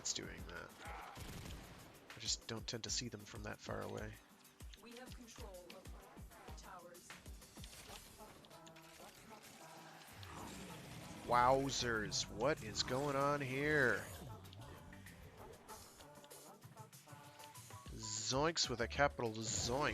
that's doing that. I just don't tend to see them from that far away. We have control of the towers. Wowzers, what is going on here? Zoinks with a capital Zoink.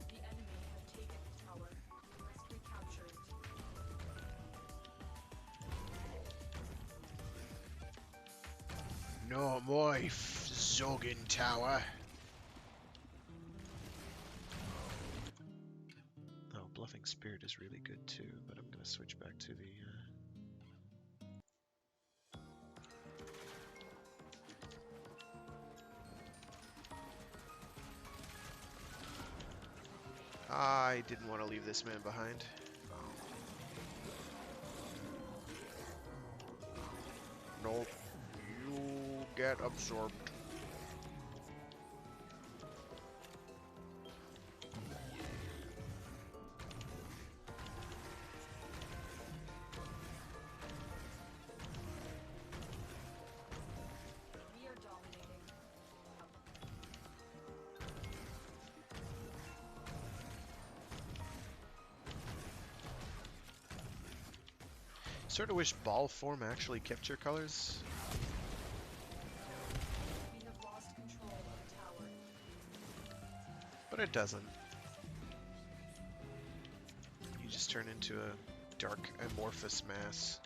The enemy have taken the tower. We must recapture it. No more Zogan Tower. Oh, Bluffing Spirit is really good too, but I'm going to switch back to the... I didn't want to leave this man behind. Nope. You get absorbed. We are dominating. Sort of wish ball form actually kept your colors. We have lost control of the tower. But it doesn't. You just turn into a dark, amorphous mass.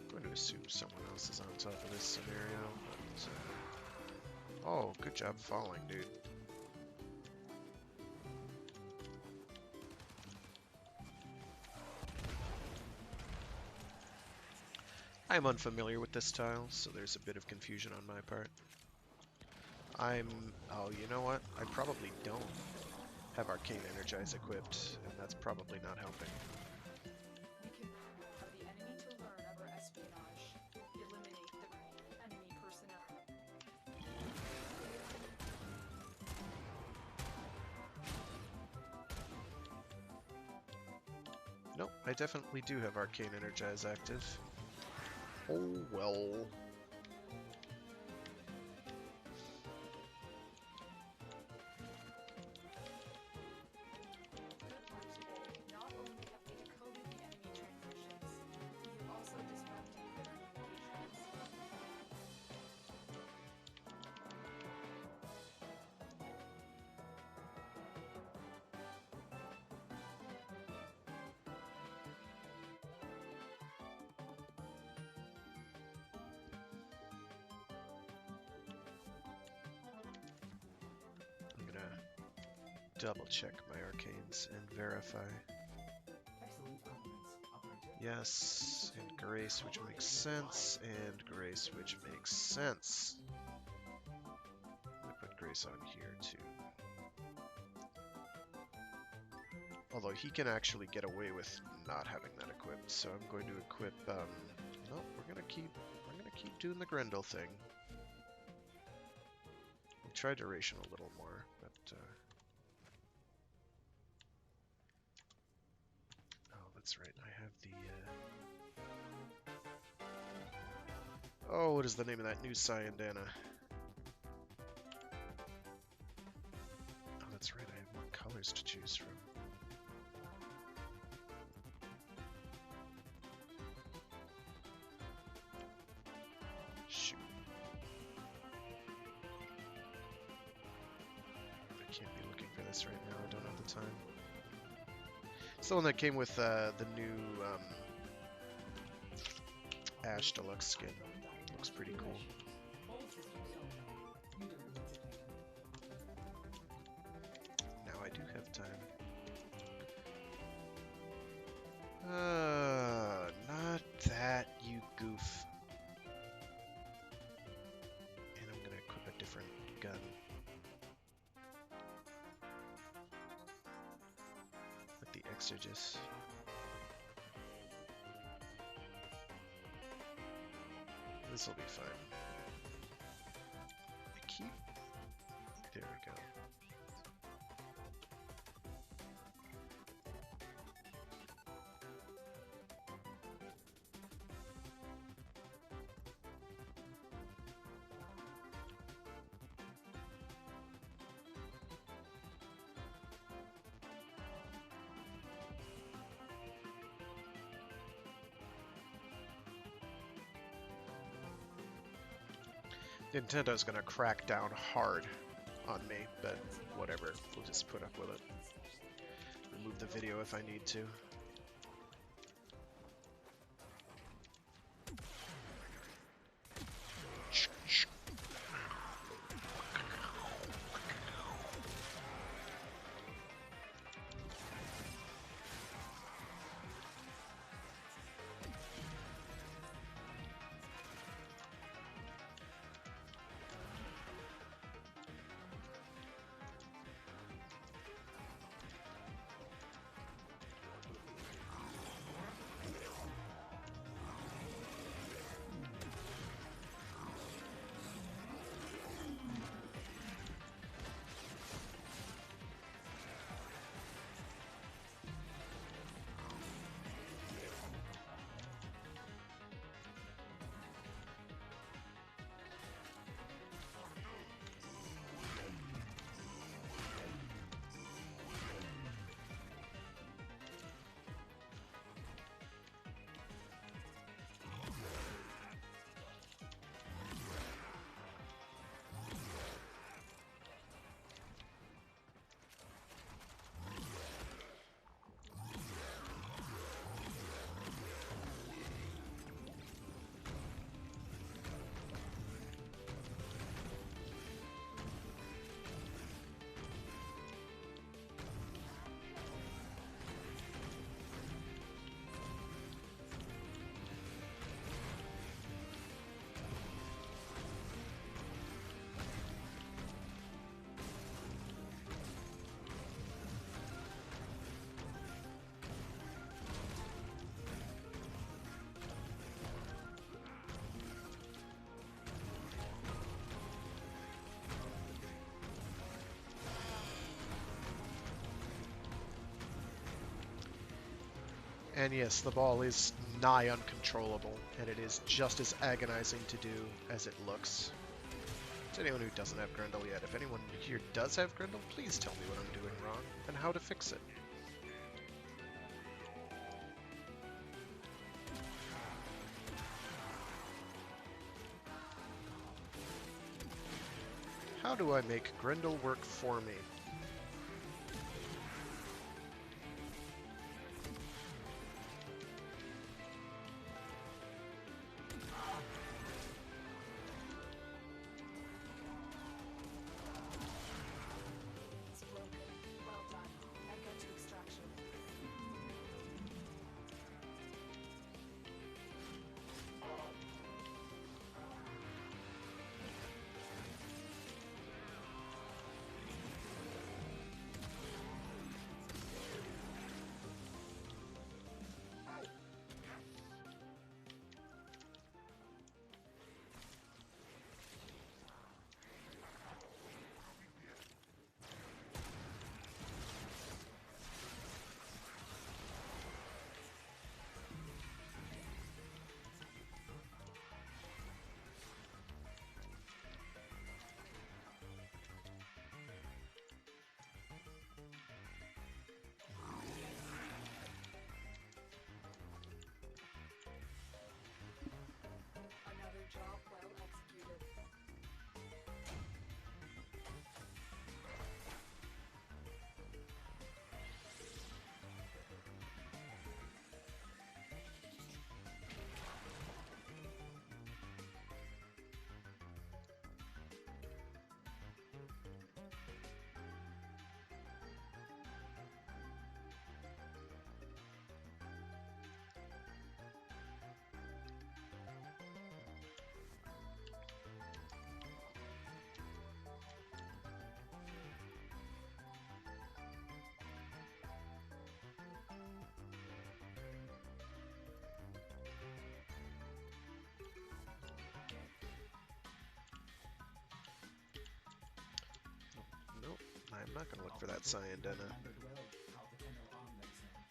I'm going to assume someone else is on top of this scenario. But, oh, good job falling, dude. I'm unfamiliar with this tile, so there's a bit of confusion on my part. Oh, you know what? I probably don't have Arcane Energize equipped, and that's probably not helping. We can have the enemy to learn of our espionage. Eliminate the enemy personnel. Nope, I definitely do have Arcane Energize active. Oh well. Not only have we decoded the enemy transmissions, we have also disrupted their communications. I'm gonna double check my arcanes and verify. Excellent arguments, operator. Yes, and grace, which makes sense, and grace, which makes sense. I'm gonna put grace on here too. Although he can actually get away with not having that equipped, so I'm going to equip. No, we're gonna keep doing the Grendel thing. We'll try duration a little more, but. Oh, that's right. I have the. Oh, what is the name of that new Syandana? Oh, that's right. I have more colors to choose from. Shoot. I can't be looking for this right now. I don't have the time. It's the one that came with the new Ash Deluxe skin. Looks pretty cool. All systems go. You don't need to pay. Now I do have time. Not that, you goof. And I'm gonna equip a different gun. With the Exorgist. This will be fine. I keep There we go. Nintendo's gonna crack down hard on me, but whatever. We'll just put up with it. Remove the video if I need to. And yes, the ball is nigh uncontrollable, and it is just as agonizing to do as it looks. To anyone who doesn't have Grendel yet, if anyone here does have Grendel, please tell me what I'm doing wrong, and how to fix it. How do I make Grendel work for me? It's broken. Well done. Now get to extraction. I'm not gonna look for that cyan denna. Remembered well how to tunnel on themselves.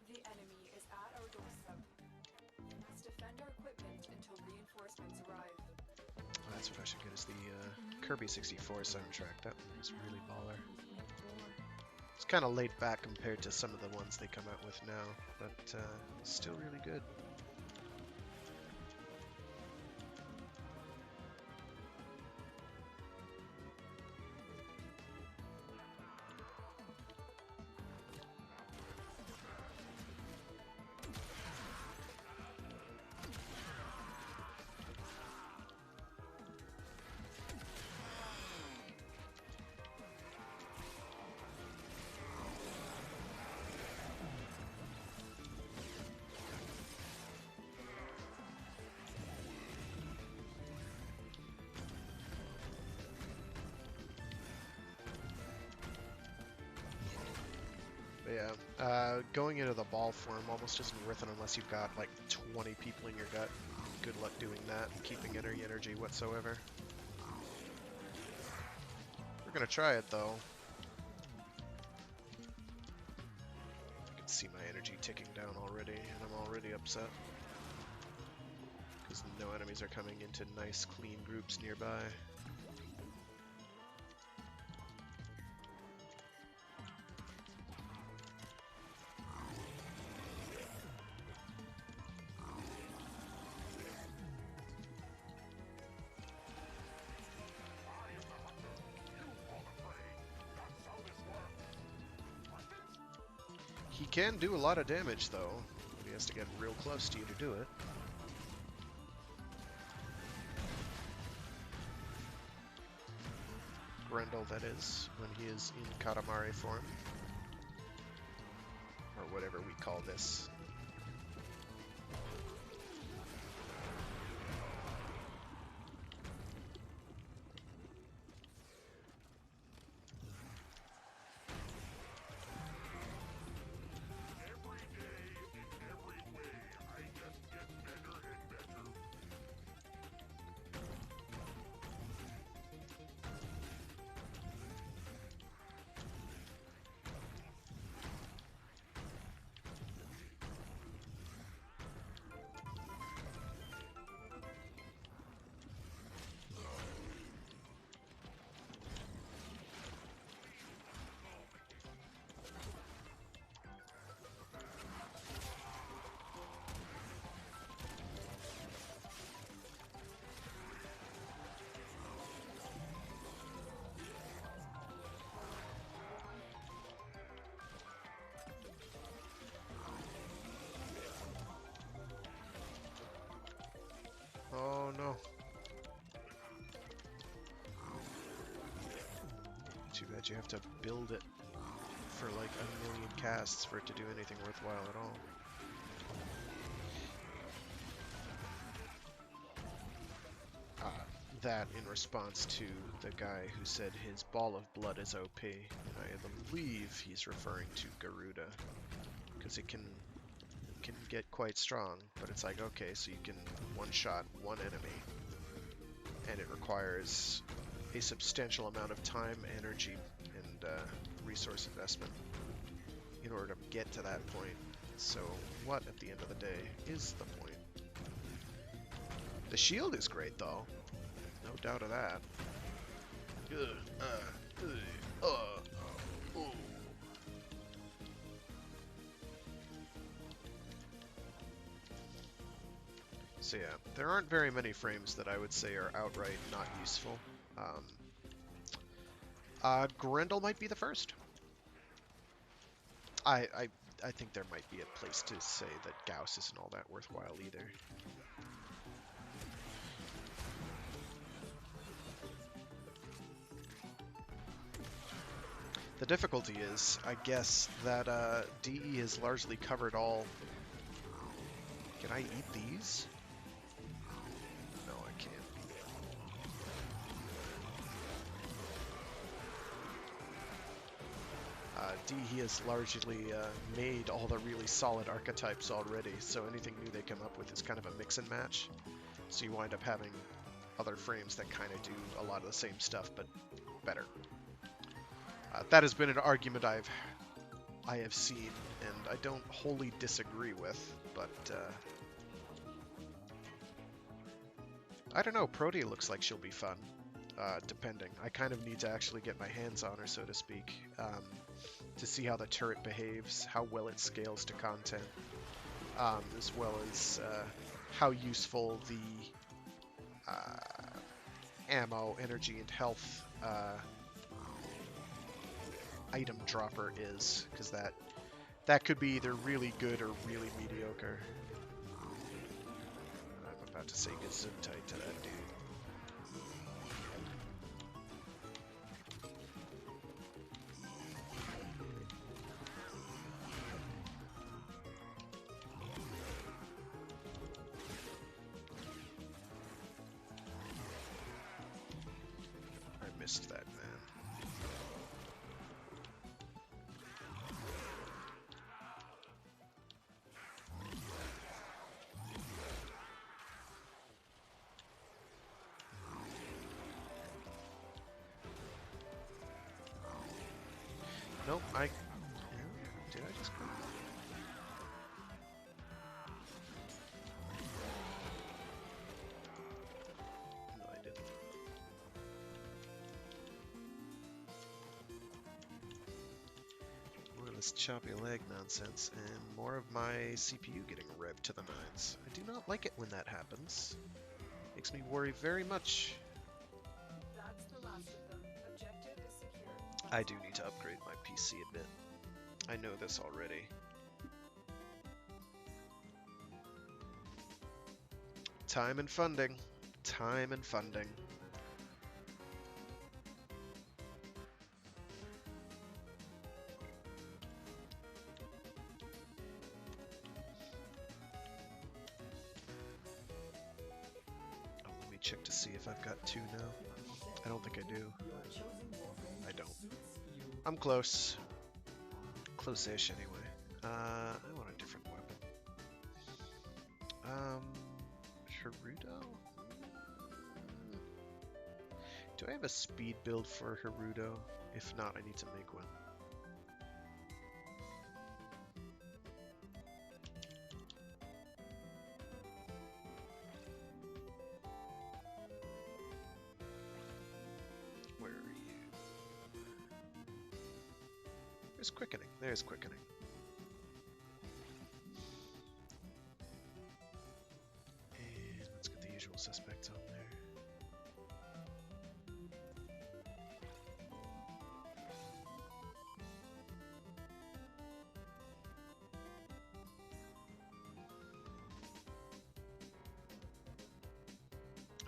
The enemy is at our doorstep. We must defend our equipment until reinforcements arrive. Oh, that's what I should get is the Kirby 64 soundtrack. That one was really baller. It's kind of laid back compared to some of the ones they come out with now, but still really good. But yeah, going into the ball form almost isn't worth it unless you've got like 20 people in your gut. Good luck doing that and keeping any energy whatsoever. We're gonna try it though. I can see my energy ticking down already, and I'm already upset. Because no enemies are coming into nice clean groups nearby. He can do a lot of damage though, but he has to get real close to you to do it. Grendel, that is, when he is in Katamari form. Or whatever we call this. Oh no. Too bad you have to build it for like 1,000,000 casts for it to do anything worthwhile at all. That in response to the guy who said his ball of blood is OP. And I believe he's referring to Garuda. Because it can get quite strong, but it's like, okay, so you can one-shot one enemy, and it requires a substantial amount of time, energy, and resource investment in order to get to that point. So what, at the end of the day, is the point? The shield is great, though. No doubt of that. So yeah, there aren't very many frames that I would say are outright not useful. Grendel might be the first. I think there might be a place to say that Gauss isn't all that worthwhile either. The difficulty is, I guess, that DE has largely covered all Can I eat these? No, I can't. He has largely made all the really solid archetypes already, so anything new they come up with is kind of a mix and match. So you wind up having other frames that kind of do a lot of the same stuff, but better. That has been an argument I have seen, and I don't wholly disagree with, but I don't know, Protea looks like she'll be fun, depending. I kind of need to actually get my hands on her, so to speak, to see how the turret behaves, how well it scales to content, as well as how useful the ammo, energy, and health item dropper is, because that could be either really good or really mediocre. I'm about to say gesundheit to that dude. I missed that, man. Nope, did I just go? No, I didn't. More of this choppy leg nonsense, and more of my CPU getting revved to the nines. I do not like it when that happens. Makes me worry very much. That's the last of them. Objective is secure. I do need to upgrade my PC a bit. I know this already. Time and funding. Time and funding. Oh, let me check to see if I've got 2 now. I don't think I do. I don't. I'm close. Close-ish, anyway. I want a different weapon. Haruto? Do I have a speed build for Haruto? If not, I need to make one. Where are you? There's quickening. There's quickening. And let's get the usual suspects on there.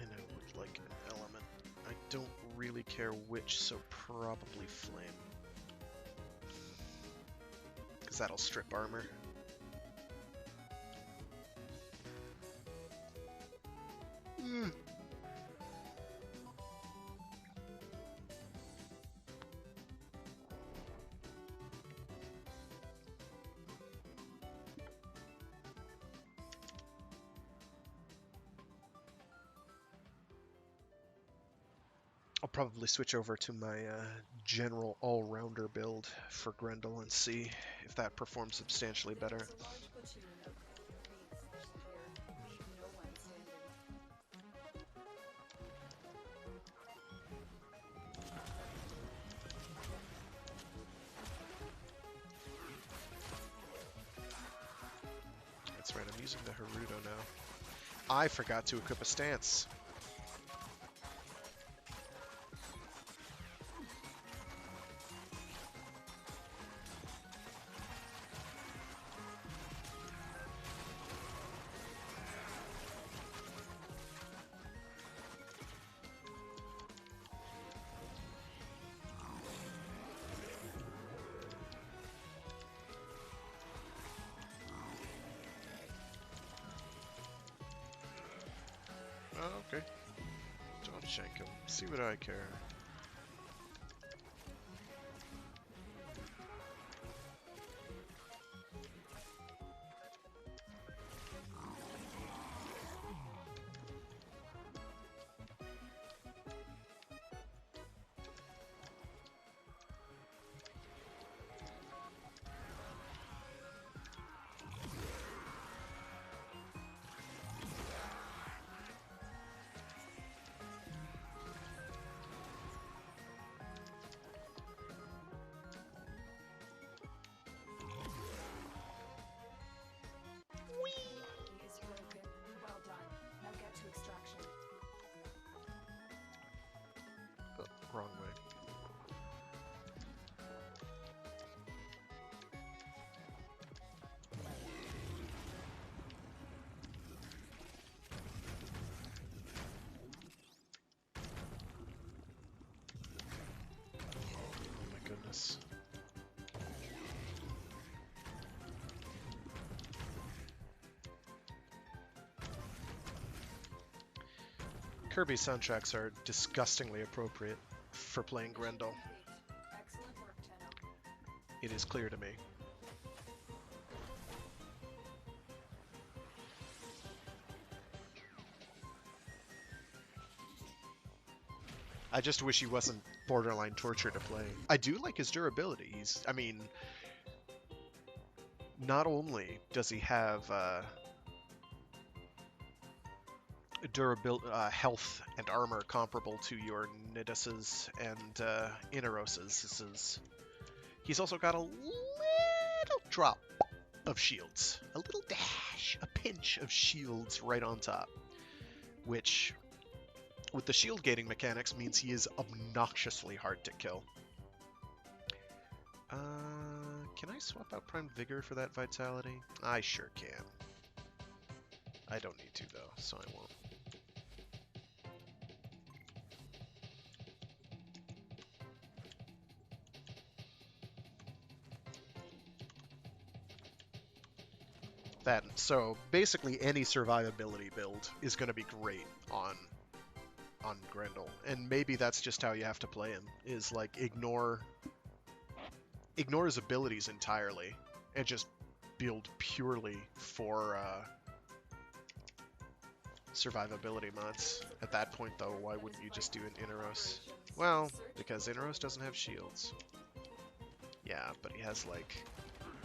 And I would like an element. I don't really care which, so probably flame. Because that'll strip armor. I'll probably switch over to my general all-rounder build for Grendel and see if that performs substantially better. There's a large platoon of elites here. Leave no one standing. That's right, I'm using the Haruto now. I forgot to equip a stance. Okay. Don't shank him. See what I care. Is broken. Well done. Now get to extraction. Oh, wrong way. Oh my goodness. Kirby soundtracks are disgustingly appropriate for playing Grendel. Excellent work, Tenno. It is clear to me. I just wish he wasn't borderline torture to play. I do like his durability. I mean, not only does he have health and armor comparable to your Nidus's and Inaros's, he's also got a little drop of shields, a little dash, a pinch of shields right on top, which, with the shield gating mechanics, means he is obnoxiously hard to kill. Can I swap out Prime Vigor for that Vitality? I sure can. I don't need to, though, so I won't. So basically any survivability build is going to be great on Grendel, and maybe that's just how you have to play him, is like ignore his abilities entirely and just build purely for survivability mods. At that point, though, why wouldn't you just do an Inaros? Well, because Inaros doesn't have shields. Yeah, but he has like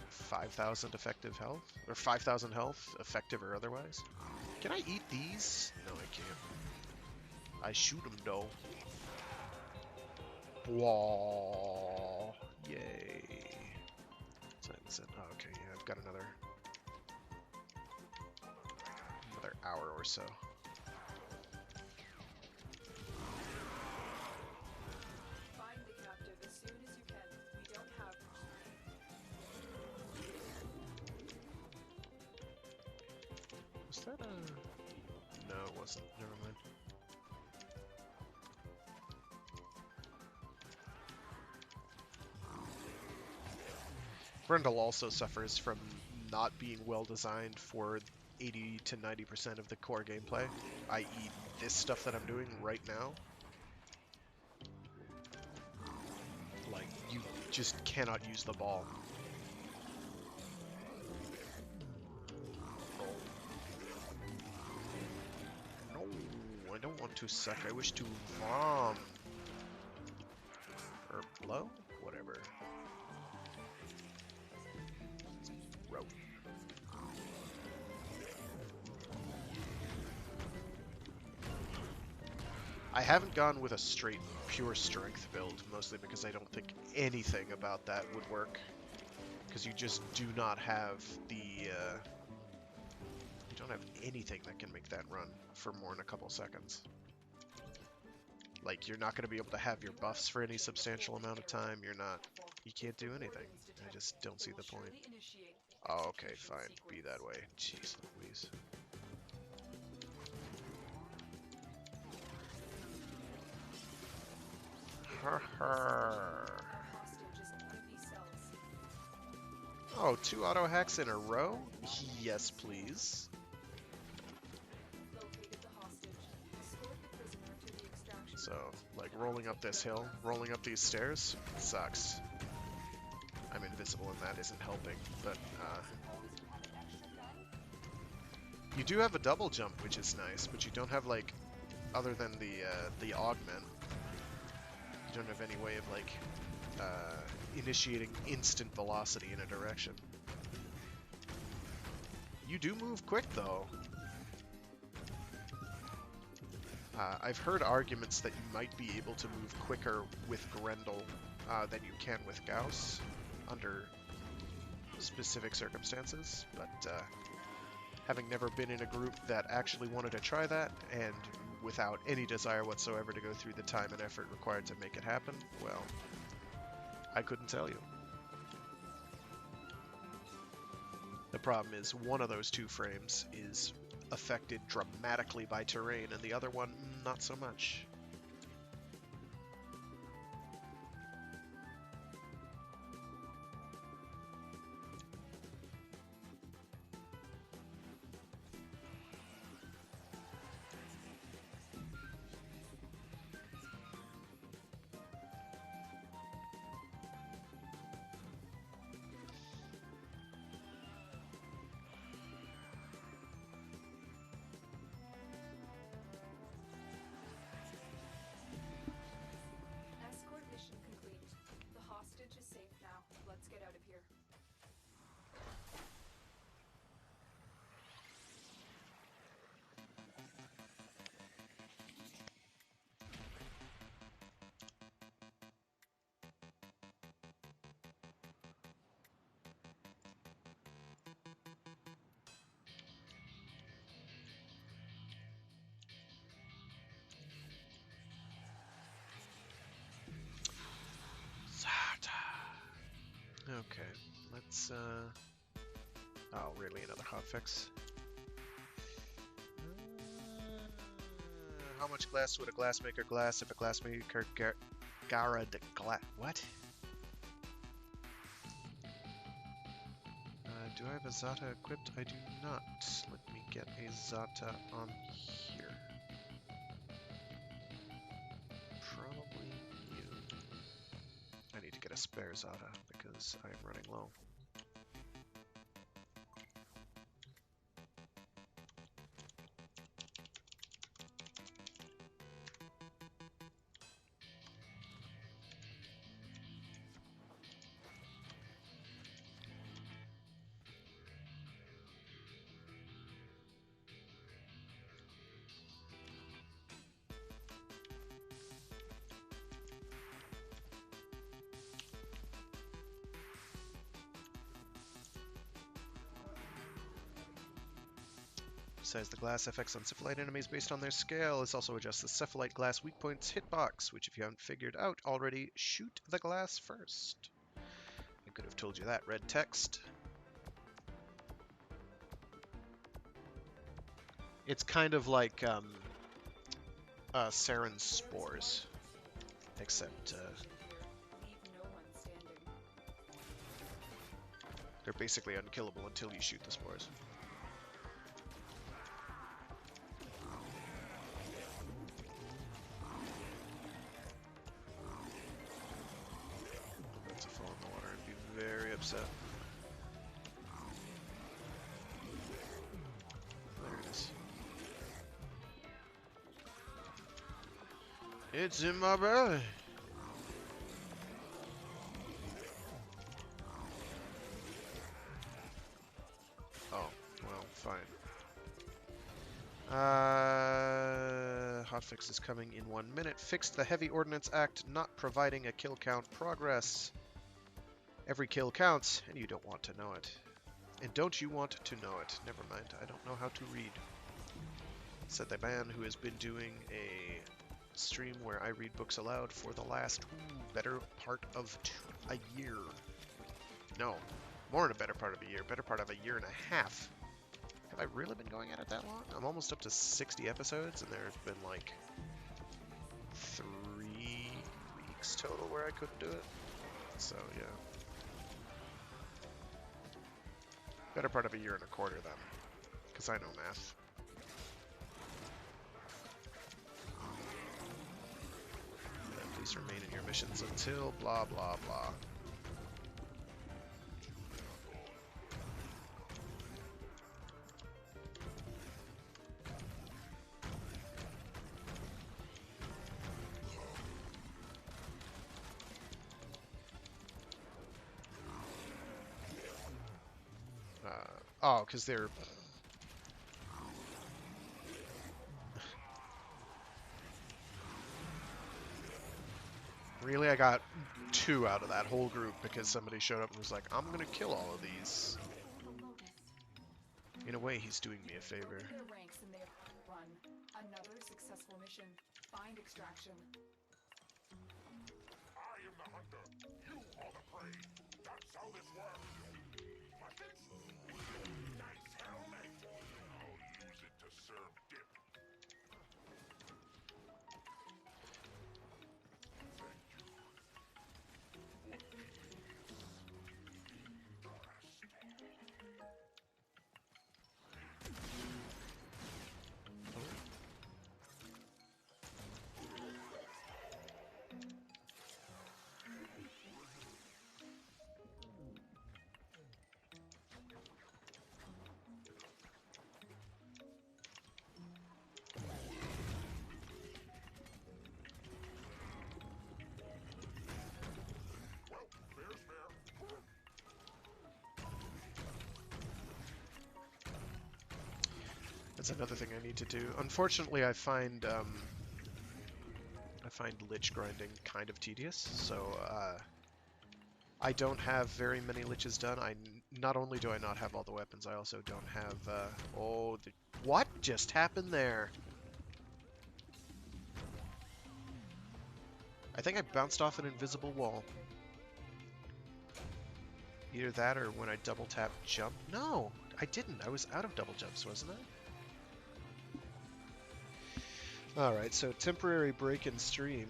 5,000 effective health, or 5,000 health, effective or otherwise. Can I eat these? No, I can't. I shoot them though. Whoa! Yay! Oh, okay, yeah, I've got another hour or so. Find the captive as soon as you can. We don't have Was that a... No, it wasn't. Never mind. Grendel also suffers from not being well designed for 80 to 90% of the core gameplay, i.e. this stuff that I'm doing right now. Like, you just cannot use the ball. No, I don't want to suck. I wish to vom. Or blow? Whatever. Rope. I haven't gone with a straight pure strength build, mostly because I don't think anything about that would work. Because you just do not have the, you don't have anything that can make that run for more than a couple seconds. Like, you're not going to be able to have your buffs for any substantial amount of time, you can't do anything. I just don't see the point. Oh, okay, fine, be that way. Jeez Louise. Oh, 2 auto hacks in a row? Yes, please. So, like, rolling up this hill, rolling up these stairs, sucks. I'm invisible and that isn't helping, but, you do have a double jump, which is nice, but you don't have, like, other than the augment, you don't have any way of, like, initiating instant velocity in a direction. You do move quick, though. I've heard arguments that you might be able to move quicker with Grendel than you can with Gauss under specific circumstances, but having never been in a group that actually wanted to try that, and without any desire whatsoever to go through the time and effort required to make it happen, well, I couldn't tell you. The problem is one of those two frames is affected dramatically by terrain, and the other one, not so much. Escort mission complete. The hostage is safe now. Let's get out of here. Okay, let's, oh, really, another hotfix? How much glass would a glassmaker glass if a glassmaker garrod glass? What? Do I have a Zata equipped? I do not. Let me get a Zata on here. Probably you. I need to get a spare Zata because I am running low. Besides the glass effects on cephalite enemies based on their scale, this also adjusts the cephalite glass weak points hitbox, which if you haven't figured out already, shoot the glass first. I could have told you that, red text. It's kind of like Saren's spores, except Leave no one standing. they're basically unkillable until you shoot the spores. That's a fall in the water and be very upset. There it is. It's in my belly. Oh, well, fine. Hotfix is coming in 1 minute. Fixed the Heavy Ordnance Act not providing a kill count progress. Every kill counts, and you don't want to know it. And don't you want to know it? Never mind, I don't know how to read. Said the man who has been doing a stream where I read books aloud for the last better part of a year. No, more than a better part of a year. Better part of a year and a half. Have I really been going at it that long? I'm almost up to 60 episodes, and there's been like 3 weeks total where I couldn't do it. So, yeah. Better part of a year and a quarter then, because I know math. Please remain in your missions until blah blah blah. Oh, because they're... Really? I got 2 out of that whole group because somebody showed up and was like, I'm gonna kill all of these. In a way, he's doing me a favor. Their ranks and they have run. Another successful mission. Find extraction. I am the hunter. You are the prey. That's how this works. Muskets? Nice helmet. I'll use it to serve dip. Well, fair's fair. That's another thing I need to do. Unfortunately, I find lich grinding kind of tedious, so I don't have very many liches done. Not only do I not have all the weapons, I also don't have... what just happened there? I think I bounced off an invisible wall. Either that or when I double tap jump. No, I didn't. I was out of double jumps, wasn't I? Alright, so temporary break in stream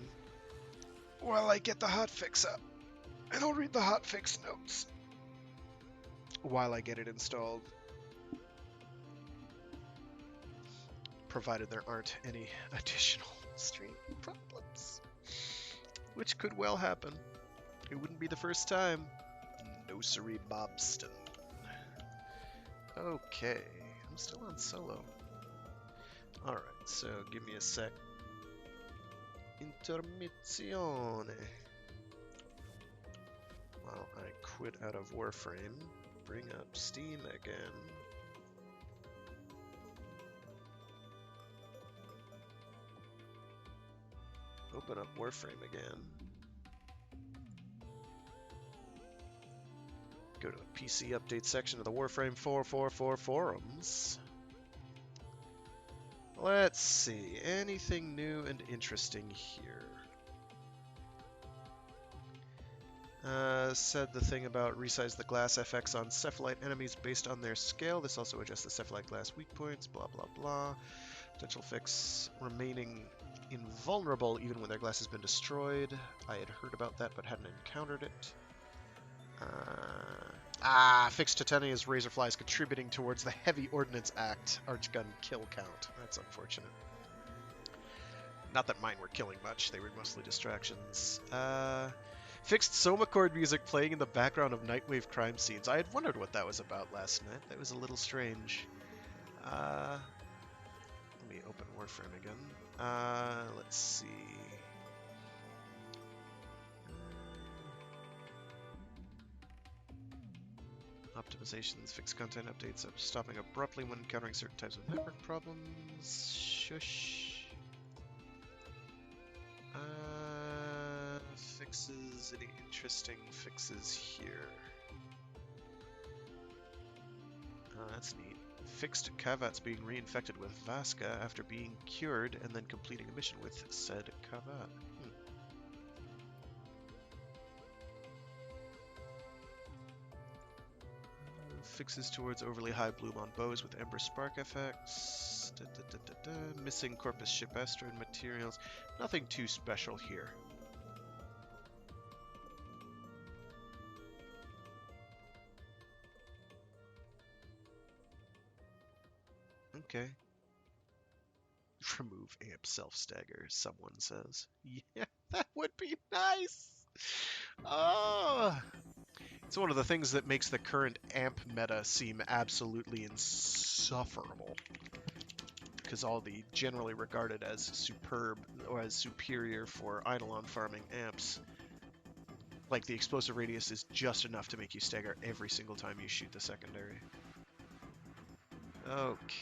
while I get the hotfix up. And I'll read the hotfix notes while I get it installed. Provided there aren't any additional stream problems. Which could well happen. It wouldn't be the first time. No siree, Bobston. Okay, I'm still on solo. Alright, so give me a sec. Intermissione. While I quit out of Warframe, bring up Steam again. Open up Warframe again. Go to the PC update section of the Warframe 444 forums. Let's see, anything new and interesting here? Said the thing about resize the glass FX on cephalite enemies based on their scale. This also adjusts the cephalite glass weak points, blah blah blah. Potential fix remaining invulnerable even when their glass has been destroyed. I had heard about that but hadn't encountered it. Fixed Titania's razor flies contributing towards the Heavy Ordnance Act Archgun kill count. That's unfortunate. Not that mine were killing much, they were mostly distractions. Fixed Soma chord music playing in the background of Nightwave crime scenes. I had wondered what that was about last night. That was a little strange. Let me open Warframe again. Let's see. Optimizations, fixed content updates, stopping abruptly when encountering certain types of network problems. Shush. Fixes, any interesting fixes here? That's neat. Fixed Kavats being reinfected with Vaska after being cured and then completing a mission with said Kavat. Fixes towards overly high bloom on bows with Ember Spark effects. Missing Corpus Shipestrin materials. Nothing too special here. Okay. Remove amp self-stagger, someone says. Yeah. That would be nice. Oh, it's one of the things that makes the current amp meta seem absolutely insufferable. Because all the generally regarded as superb or as superior for Eidolon farming amps, like the explosive radius is just enough to make you stagger every single time you shoot the secondary. Okay.